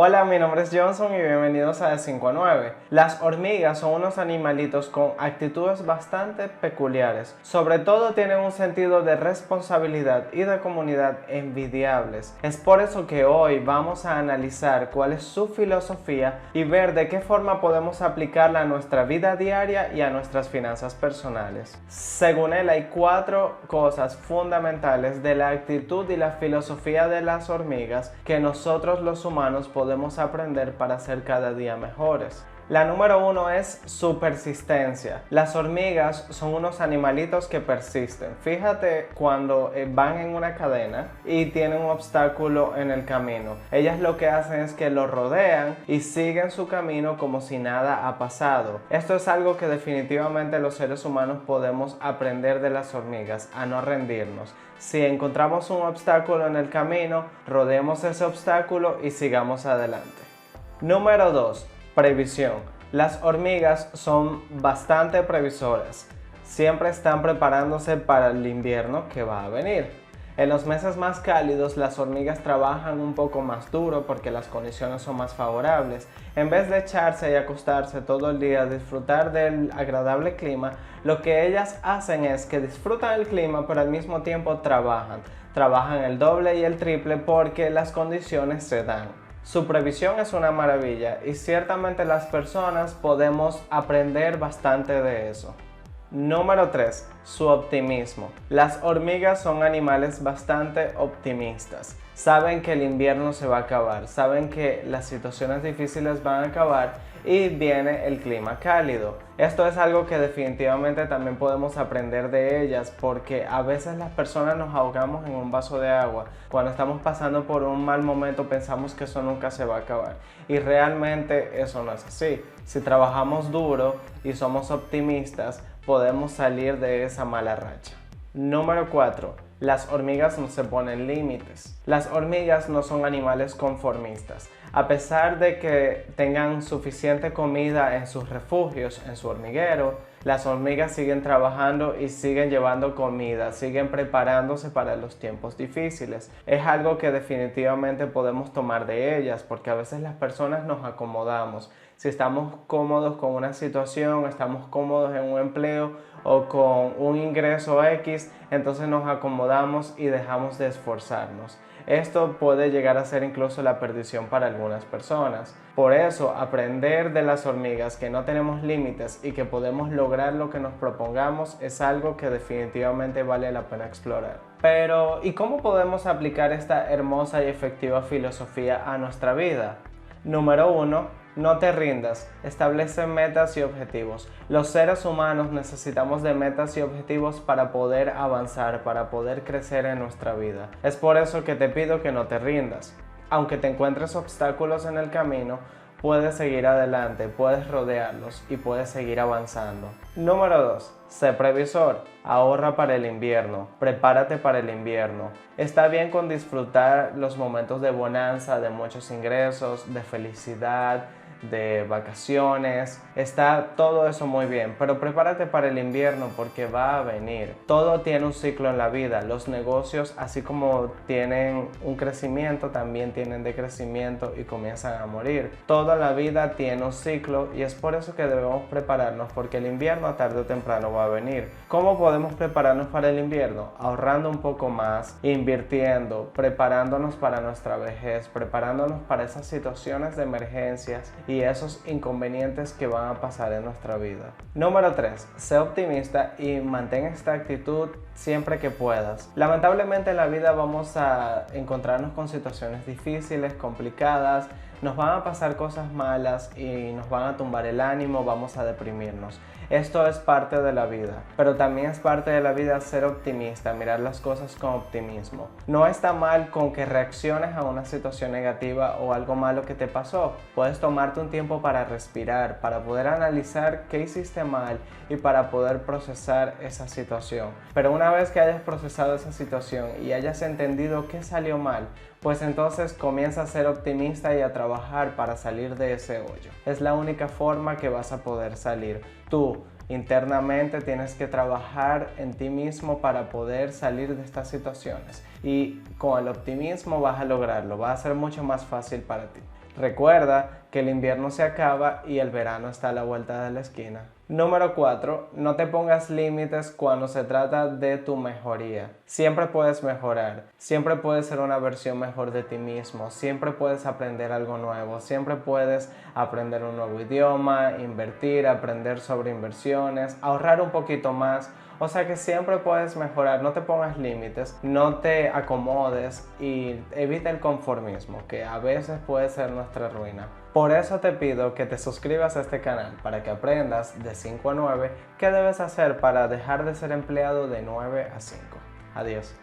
Hola, mi nombre es Johnson y bienvenidos a De 5 a 9. Las hormigas son unos animalitos con actitudes bastante peculiares. Sobre todo tienen un sentido de responsabilidad y de comunidad envidiables. Es por eso que hoy vamos a analizar cuál es su filosofía y ver de qué forma podemos aplicarla a nuestra vida diaria y a nuestras finanzas personales. Según él, hay 4 cosas fundamentales de la actitud y la filosofía de las hormigas que nosotros los humanos podemos aprender para ser cada día mejores. La número 1 es su persistencia. Las hormigas son unos animalitos que persisten. Fíjate cuando van en una cadena y tienen un obstáculo en el camino. Ellas lo que hacen es que lo rodean y siguen su camino como si nada ha pasado. Esto es algo que definitivamente los seres humanos podemos aprender de las hormigas, a no rendirnos. Si encontramos un obstáculo en el camino, rodeemos ese obstáculo y sigamos adelante. Número 2. Previsión. Las hormigas son bastante previsoras. Siempre están preparándose para el invierno que va a venir. En los meses más cálidos, las hormigas trabajan un poco más duro porque las condiciones son más favorables. En vez de echarse y acostarse todo el día a disfrutar del agradable clima, lo que ellas hacen es que disfrutan el clima, pero al mismo tiempo trabajan. Trabajan el doble y el triple porque las condiciones se dan. Su previsión es una maravilla y ciertamente las personas podemos aprender bastante de eso. Número 3. Su optimismo. Las hormigas son animales bastante optimistas. Saben que el invierno se va a acabar, saben que las situaciones difíciles van a acabar y viene el clima cálido. Esto es algo que definitivamente también podemos aprender de ellas porque a veces las personas nos ahogamos en un vaso de agua. Cuando estamos pasando por un mal momento pensamos que eso nunca se va a acabar y realmente eso no es así. Si trabajamos duro y somos optimistas, podemos salir de esa mala racha. Número 4. Las hormigas no se ponen límites. Las hormigas no son animales conformistas. A pesar de que tengan suficiente comida en sus refugios, en su hormiguero, las hormigas siguen trabajando y siguen llevando comida, siguen preparándose para los tiempos difíciles. Es algo que definitivamente podemos tomar de ellas porque a veces las personas nos acomodamos. Si estamos cómodos con una situación, estamos cómodos en un empleo o con un ingreso X, entonces nos acomodamos y dejamos de esforzarnos. Esto puede llegar a ser incluso la perdición para algunas personas. Por eso, aprender de las hormigas que no tenemos límites y que podemos lograr lo que nos propongamos es algo que definitivamente vale la pena explorar. Pero, ¿y cómo podemos aplicar esta hermosa y efectiva filosofía a nuestra vida? Número 1. No te rindas, establece metas y objetivos. Los seres humanos necesitamos de metas y objetivos para poder avanzar, para poder crecer en nuestra vida. Es por eso que te pido que no te rindas. Aunque te encuentres obstáculos en el camino, puedes seguir adelante, puedes rodearlos y puedes seguir avanzando. Número 2. Sé previsor. Ahorra para el invierno. Prepárate para el invierno. Está bien con disfrutar los momentos de bonanza, de muchos ingresos, de felicidad, de vacaciones, está todo eso muy bien, pero prepárate para el invierno porque va a venir. Todo tiene un ciclo en la vida. Los negocios, así como tienen un crecimiento, también tienen decrecimiento y comienzan a morir. Toda la vida tiene un ciclo y es por eso que debemos prepararnos porque el invierno tarde o temprano va a venir. ¿Cómo podemos prepararnos para el invierno? Ahorrando un poco más, invirtiendo, preparándonos para nuestra vejez, preparándonos para esas situaciones de emergencias y esos inconvenientes que van a pasar en nuestra vida. Número 3. Sé optimista y mantén esta actitud siempre que puedas. Lamentablemente en la vida vamos a encontrarnos con situaciones difíciles, complicadas, nos van a pasar cosas malas y nos van a tumbar el ánimo, vamos a deprimirnos. Esto es parte de la vida, pero también es parte de la vida ser optimista, mirar las cosas con optimismo. No está mal con que reacciones a una situación negativa o algo malo que te pasó. Puedes tomarte un tiempo para respirar, para poder analizar qué hiciste mal y para poder procesar esa situación. Pero una vez que hayas procesado esa situación y hayas entendido qué salió mal, pues entonces comienza a ser optimista y a trabajar para salir de ese hoyo. Es la única forma que vas a poder salir. Tú internamente tienes que trabajar en ti mismo para poder salir de estas situaciones y con el optimismo vas a lograrlo, va a ser mucho más fácil para ti. Recuerda que el invierno se acaba y el verano está a la vuelta de la esquina. Número 4. No te pongas límites cuando se trata de tu mejoría. Siempre puedes mejorar, siempre puedes ser una versión mejor de ti mismo, siempre puedes aprender algo nuevo, siempre puedes aprender un nuevo idioma, invertir, aprender sobre inversiones, ahorrar un poquito más. O sea que siempre puedes mejorar, no te pongas límites, no te acomodes y evita el conformismo, que a veces puede ser nuestra ruina. Por eso te pido que te suscribas a este canal para que aprendas de 5 a 9 qué debes hacer para dejar de ser empleado de 9 a 5. Adiós.